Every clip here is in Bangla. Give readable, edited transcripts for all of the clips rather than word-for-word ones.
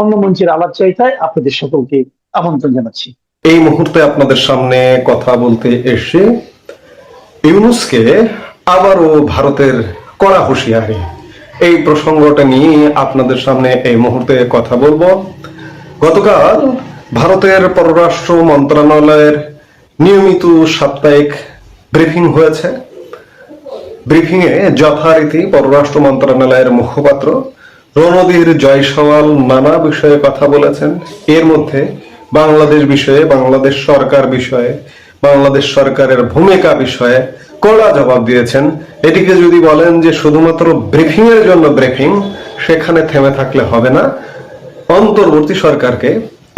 অন্য মঞ্চের আলাপ চাইতায় আপনাদের সকলকে আমন্ত্রণ জানাচ্ছি। এই মুহূর্তে আপনাদের সামনে কথা বলতে এসে ইউনূসকে আবারও ভারতের কড়া হুঁশিয়ারি, এই প্রসঙ্গটা নিয়ে আপনাদের সামনে এই মুহূর্তে কথা বলবো। গতকাল ভারতের পররাষ্ট্র মন্ত্রণালয়ের নিয়মিত সাপ্তাহিক ব্রিফিং হয়েছে। ব্রিফিং এ যথারীতি পররাষ্ট্র মন্ত্রণালয়ের মুখপাত্র রণধীর জয়সওয়াল নানা বিষয়ে কথা বলেছেন। এর মধ্যে বাংলাদেশ বিষয়ে, বাংলাদেশ সরকার বিষয়ে, বাংলাদেশ সরকারের ভূমিকা বিষয়ে কড়া জবাব দিয়েছেন। এটিকে যদি বলেন যে শুধুমাত্র ব্রিফিং এর জন্য ব্রিফিং, সেখানে থেমে থাকলে হবে না। অন্তর্বর্তী সরকারকে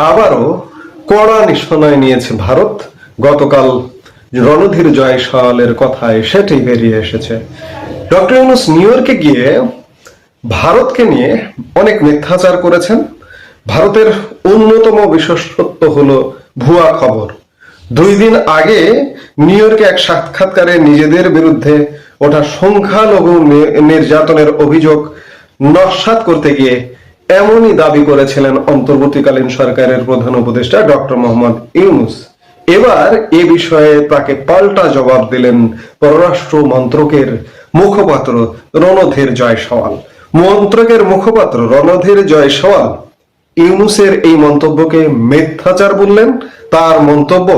আবারও কড়া নিশানায় নিয়েছে ভারত। গতকাল রণধীর জয়সওয়ালের কথায় সেটি বেরিয়ে এসেছে। ডক্টর ইউনূস নিউ ইয়র্কে গিয়ে ভারতকে নিয়ে অনেক মিথ্যাচার করেছেন। ভারতের অন্যতম বিশেষত্ব হলো ভুয়া খবর। 2 দিন আগে নিউ ইয়র্কে এক সাক্ষাৎকারে নিজেদের বিরুদ্ধে ওঠা সংখ্যালঘু নির্যাতনের অভিযোগ নস্যাৎ করতে গিয়ে এমনই দাবি করেছিলেন অন্তর্বর্তীকালীন সরকারের প্রধান উপদেষ্টা ডক্টর মোহাম্মদ ইউনূস। এবার এ বিষয়ে তাকে পাল্টা জবাব দিলেন পররাষ্ট্র মন্ত্রকের মুখপাত্র রণধীর জয়সওয়াল। মন্ত্রকের মুখপাত্র রণধীর জয়সওয়াল ইউনূসের এই মন্তব্যকে মিথ্যাচার বললেন। তার মন্তব্য,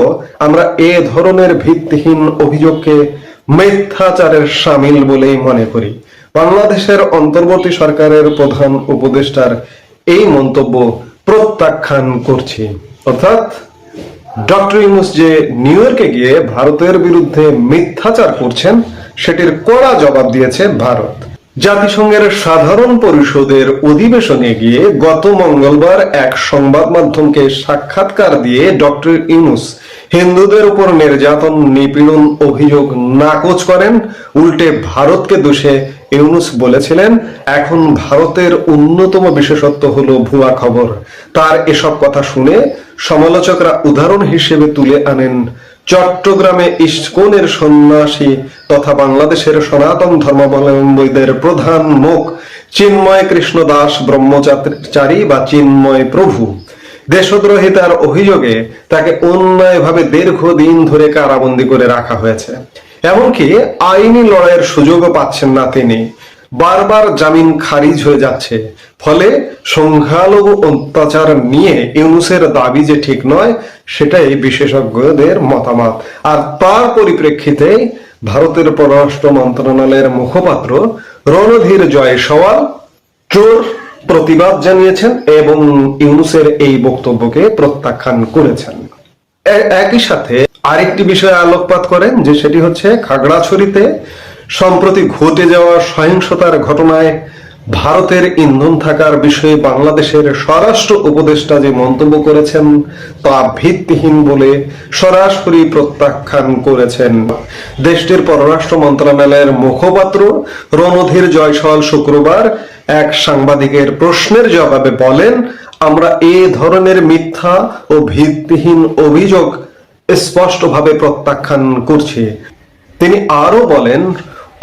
আমরা এ ধরনের ভিত্তিহীন অভিযোগকে মিথ্যাচারের শামিল বলেই মনে করি। বাংলাদেশের অন্তর্বর্তী সরকারের প্রধান উপদেষ্টার এই মন্তব্য প্রত্যাখ্যান করছি। অর্থাৎ ডক্টর ইউনূস যে নিউ ইয়র্কে গিয়ে ভারতের বিরুদ্ধে মিথ্যাচার করছেন, সেটির কড়া জবাব দিয়েছে ভারত। জাতিসংঘের সাধারণ পরিষদের অধিবেশনে গিয়ে গত মঙ্গলবার এক সংবাদ মাধ্যমকে সাক্ষাৎকার দিয়ে ডক্টর ইউনূস হিন্দুদের উপর নির্যাতন, নিপীড়ন অভিযোগ নাকচ করেন। উল্টে ভারতকে দোষে ইউনূস বলেছিলেন, এখন ভারতের অন্যতম বিশেষত্ব হলো ভুয়া খবর। তার এসব কথা শুনে সমালোচকরা উদাহরণ হিসেবে তুলে আনেন চট্টগ্রামে ইস্কনের সন্ন্যাসী তথা বাংলাদেশের সনাতন ধর্মাবলম্বীদের প্রধান মুখ চিন্ময় কৃষ্ণ দাস ব্রহ্মচারী বা চিন্ময় প্রভু। দেশদ্রোহিতার অভিযোগে তাকে অন্যায়ভাবে দীর্ঘদিন ধরে কারাবন্দী করে রাখা হয়েছে। এমনকি আইনি লড়াইয়ের সুযোগও পাচ্ছেন না তিনি। বারবার জামিন খারিজ হয়ে যাচ্ছে। ফলে সংখ্যালঘু অত্যাচার নিয়ে ইউনূসের দাবি যে ঠিক নয়, সেটাই বিশেষজ্ঞদের মতামত। আর তার পরিপ্রেক্ষিতে ভারতের পররাষ্ট্র মন্ত্রণালয়ের মুখপাত্র রণধীর জয়সওয়াল জোর প্রতিবাদ জানিয়েছেন এবং ইউনূসের এই বক্তব্যকে প্রত্যাখ্যান করেছেন। একই সাথে আরেকটি বিষয়ে আলোকপাত করেন, যে সেটি হচ্ছে খাগড়াছড়িতে সম্প্রতি ঘটে যাওয়া সহিংসতার ঘটনায় ভারতের ইন্ধন থাকার বিষয়ে বাংলাদেশের স্বরাষ্ট্র উপদেষ্টা যে মন্তব্য করেছেন তা ভিত্তিহীন বলে সরাসরি প্রত্যাখ্যান করেছেন। দেশটির পররাষ্ট্র মন্ত্রণালয়ের মুখপাত্র রণধীর জয়সওয়াল শুক্রবার এক সাংবাদিকের প্রশ্নের জবাবে বলেন, আমরা এ ধরনের মিথ্যা ও ভিত্তিহীন অভিযোগ স্পষ্টভাবে প্রত্যাখ্যান করছি। তিনি আরো বলেন,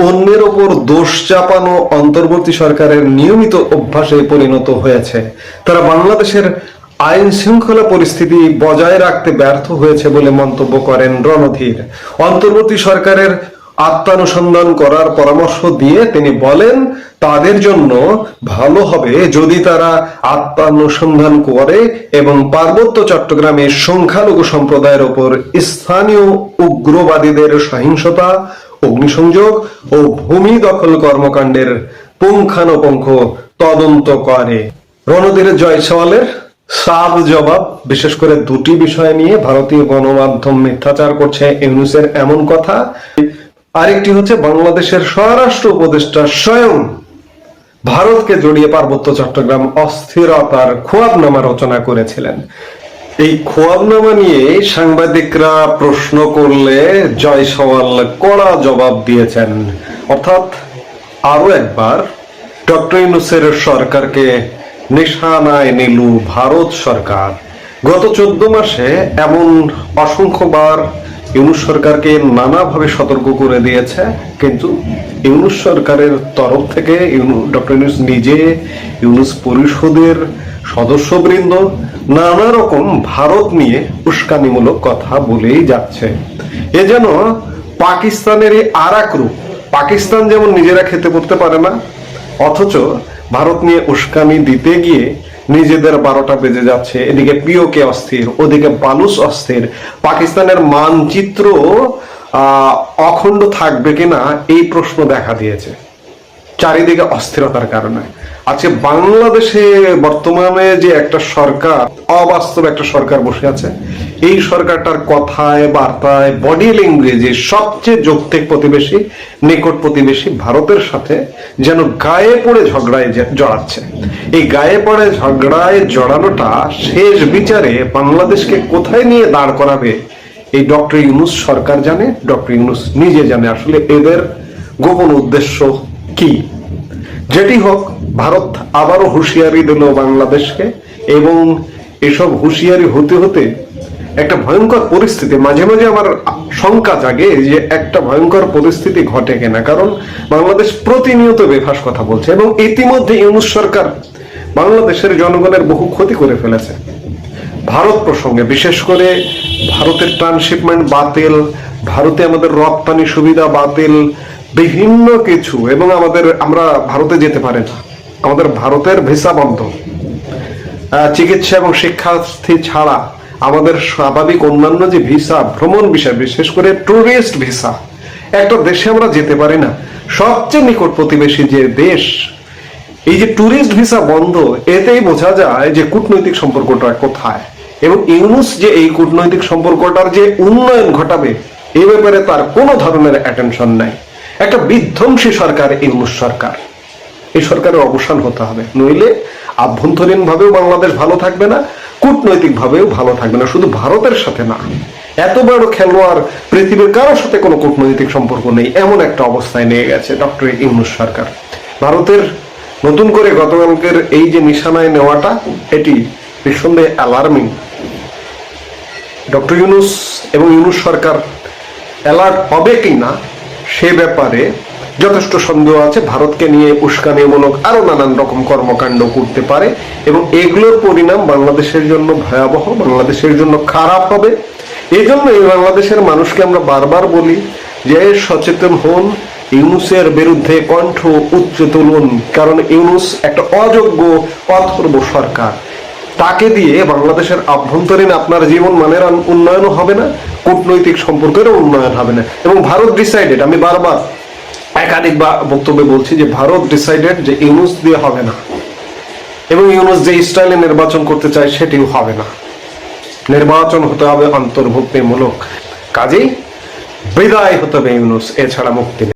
অন্যের ওপর দোষ চাপানো অন্তর্বর্তী সরকারের নিয়মিত অভ্যাসে পরিণত হয়েছে। তারা বাংলাদেশের আইন শৃঙ্খলা পরিস্থিতি বজায় রাখতে ব্যর্থ হয়েছে বলে মন্তব্য করেন রণধীর। অন্তর্বর্তী সরকারের আত্মানুসন্ধান করার পরামর্শ দিয়ে তিনি বলেন, তাদের জন্য ভালো হবে যদি তারা আত্মানুসন্ধান করে এবং পার্বত্য চট্টগ্রামে সংখ্যালঘু সম্প্রদায়ের উপর স্থানীয় উগ্রবাদীদের সহিংসতা, অগ্নিসংযোগ ও ভূমি দখল কর্মকাণ্ডের পুঙ্খানুপুঙ্খ তদন্ত করে। রণধীর জয়সওয়ালের সাফ জবাব, বিশেষ করে দুটি বিষয় নিয়ে ভারতীয় গণমাধ্যম মিথ্যাচার করছে ইউনূসের এমন কথা। আরেকটি হচ্ছে বাংলাদেশের স্বরাষ্ট্র উপদেষ্টা স্বয়ং ভারতকে জড়িয়ে পার্বত্য চট্টগ্রাম অস্থিরতার খোয়াবনামা রচনা করেছিলেন। এই খোয়াবনামা নিয়ে সাংবাদিকরা প্রশ্ন করলে জয়সওয়াল কড়া জবাব দিয়েছেন। অর্থাৎ আরো একবার ডক্টর ইউনূসের সরকারকে নিশানায় নিল ভারত সরকার। গত 14 মাসে এমন অসংখ্যবার ইউনূস সরকারকে নানাভাবে সতর্ক করে দিয়েছে, কিন্তু ইউনূস সরকারের তরফ থেকে ডক্টর ইউনূস নিজে, ইউনূস পরিষদের সদস্যবৃন্দ নানা রকম ভারত নিয়ে উস্কানিমূলক কথা বলেই যাচ্ছে। এ যেন পাকিস্তানের আর এক রূপ। পাকিস্তান যেমন নিজেরা খেতে পড়তে পারে না, অথচ ভারত নিয়ে উস্কানি দিতে গিয়ে নিজেদের 12টা বেজে যাচ্ছে। এদিকে পিওকে অস্থির, ওদিকে বালুচ অস্থির। পাকিস্তানের মানচিত্র অখণ্ড থাকবে কিনা এই প্রশ্ন দেখা দিয়েছে চারিদিকে অস্থিরতার কারণে। আজকে বাংলাদেশে বর্তমানে যে একটা সরকার, অবাস্তব একটা সরকার বসে আছে, এই সরকারটার কথায় বার্তায় বডি ল্যাঙ্গুয়েজে সবচেয়ে যৌক্তিক প্রতিবেশী, নিকট প্রতিবেশী ভারতের সাথে যেন গায়ে পড়ে ঝগড়ায় জড়াচ্ছে। এই গায়ে পড়ে ঝগড়ায় জড়ানোটা শেষ বিচারে বাংলাদেশকে কোথায় নিয়ে দাঁড় করাবে এই ডক্টর ইউনূস সরকার জানে, ডক্টর ইউনূস নিজে জানে আসলে এদের গোপন উদ্দেশ্য কি। যেটি হোক, ভারত আবারও হুঁশিয়ারি দিল বাংলাদেশকে, এবং এসব হুঁশিয়ারি হতে হতে একটা ভয়ঙ্কর পরিস্থিতি, মাঝে মাঝে আমার শঙ্কা জাগে যে একটা ভয়ঙ্কর পরিস্থিতি ঘটে কিনা। কারণ বাংলাদেশ প্রতিনিয়ত বেফাস কথা বলছে, এবং ইতিমধ্যে ইউনূস সরকার বাংলাদেশের জনগণের বহু ক্ষতি করে ফেলেছে। ভারত প্রসঙ্গে বিশেষ করে ভারতের ট্রান্সশিপমেন্ট বাতিল, ভারতে আমাদের রপ্তানি সুবিধা বাতিল, বিভিন্ন কিছু, এবং আমরা ভারতে যেতে পারি না, আমাদের ভারতের ভিসা বন্ধ, চিকিৎসা এবং শিক্ষার্থী ছাড়া আমাদের স্বাভাবিক অন্যান্য যে ভিসা, ভ্রমণ ভিসা, বিশেষ করে টুরিস্ট ভিসা, একটা দেশে আমরা যেতে পারি না। সবচেয়ে নিকট প্রতিবেশী যে দেশ, এই যে টুরিস্ট ভিসা বন্ধ, এতেই বোঝা যায় যে কূটনৈতিক সম্পর্কটা কোথায়। এবং ইউনূস যে এই কূটনৈতিক সম্পর্কটার যে উন্নয়ন ঘটাবে, এই ব্যাপারে তার কোনো ধরনের অ্যাটেনশন নাই। একটা বিধ্বংসী সরকার ইউনূস সরকার। এই সরকারের অবসান হতে হবে, নইলে আভ্যন্তরীণ ভাবেও বাংলাদেশ ভালো থাকবে না, কূটনৈতিক ভাবেও ভালো থাকবে না। শুধু ভারতের সাথে না, এত বড় খেলোয়াড় পৃথিবীর কারোর সাথে কোনো কূটনৈতিক সম্পর্ক নেই, এমন একটা অবস্থায় নিয়ে গেছে ডক্টর ইউনূস সরকার। ভারতের নতুন করে গতকালকের এই যে নিশানায় নেওয়াটা, এটি নিঃসন্দেহে অ্যালার্মিং। ডক্টর ইউনূস এবং ইউনূস সরকার অ্যালার্ট হবে কিনা সে ব্যাপারে যথেষ্ট সন্দেহ আছে। ভারতকে নিয়ে উস্কানিমূলক আরো নানান রকম কর্মকাণ্ড করতে পারে, এবং এগুলোর পরিণাম বাংলাদেশের জন্য ভয়াবহ, বাংলাদেশের জন্য খারাপ হবে। এই জন্য এই বাংলাদেশের মানুষকে আমরা বারবার বলি যে সচেতন হন, ইউনূসের বিরুদ্ধে কণ্ঠ উচ্চ তুলুন। কারণ ইউনূস একটা অযোগ্য অথর্ব সরকার, তাকে দিয়ে বাংলাদেশের আভ্যন্তরীণ আপনার জীবন মানের উন্নয়ন হবে না, কূটনৈতিক সম্পর্কেরও উন্নয়ন হবে না। এবং ভারত ডিসাইডেড, আমি বারবার একাধিক বক্তব্যে বলছি যে ভারত ডিসাইডেড যে ইউনূস দিয়ে হবে না, এবং ইউনূস যে স্টাইলে নির্বাচন করতে চায় সেটিও হবে না। নির্বাচন হতে হবে অন্তর্ভুক্তিমূলক। কাজেই বিদায় হতে হবে ইউনূস, এছাড়া মুক্তি নেই।